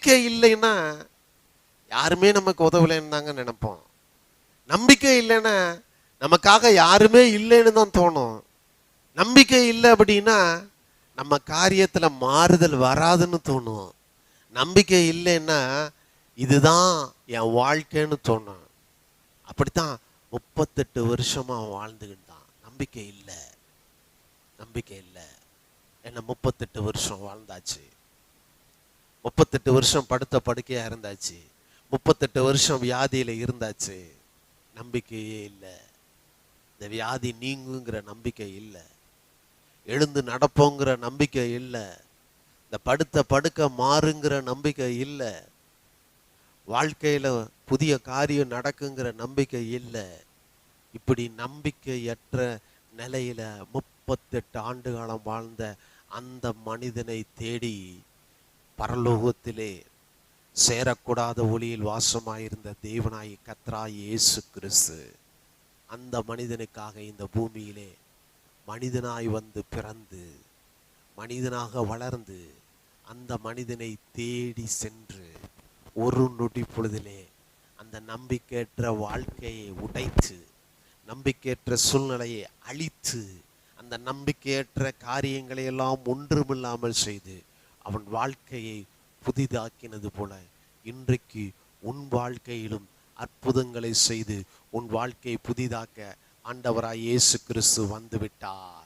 நம்பிக்கை இல்லைன்னா யாருமே நமக்கு உதவலைன்னு தாங்க நினைப்போம். நம்பிக்கை இல்லைன்னா நமக்காக யாருமே இல்லைன்னு தான் தோணும். நம்பிக்கை இல்லை அப்படின்னா நம்ம காரியத்துல மாறுதல் வராதுன்னு தோணும். நம்பிக்கை இல்லைன்னா இதுதான் என் வாழ்க்கைன்னு தோணும். அப்படித்தான் 38 வருஷமா வாழ்ந்துகிட்டான். நம்பிக்கை இல்லை, நம்பிக்கை இல்லை. என்ன 38 வருஷம் வாழ்ந்தாச்சு, 38 வருஷம் படுத்த படுக்கையா இருந்தாச்சு, 38 வருஷம் வியாதியில இருந்தாச்சு. நம்பிக்கையே இல்லை. இந்த வியாதி நீங்குங்கிற நம்பிக்கை இல்லை, எழுந்து நடப்போங்கிற நம்பிக்கை இல்லை, இந்த படுத்த படுக்க மாறுங்கிற நம்பிக்கை இல்லை, வாழ்க்கையில புதிய காரியம் நடக்குங்கிற நம்பிக்கை இல்லை. இப்படி நம்பிக்கையற்ற நிலையில 38 ஆண்டு காலம் வாழ்ந்த அந்த மனிதனை தேடி பரலோகத்திலே சேரக்கூடாத ஒளியில் வாசமாயிருந்த தேவனாய் கர்த்தராய் இயேசு கிறிஸ்து அந்த மனிதனுக்காக இந்த பூமியிலே மனிதனாய் வந்து பிறந்து மனிதனாக வளர்ந்து அந்த மனிதனை தேடி சென்று ஒரு நொடி பொழுதிலே அந்த நம்பிக்கையற்ற வாழ்க்கையை உடைத்து, நம்பிக்கையற்ற சூழ்நிலையை அழித்து, அந்த நம்பிக்கையற்ற காரியங்களை எல்லாம் ஒன்றுமில்லாமல் செய்து அவன் வாழ்க்கையை புதிதாக்கினது போல இன்றைக்கு உன் வாழ்க்கையிலும் அற்புதங்களை செய்து உன் வாழ்க்கையை புதிதாக்க ஆண்டவராய் இயேசு கிறிஸ்து வந்து விட்டார்.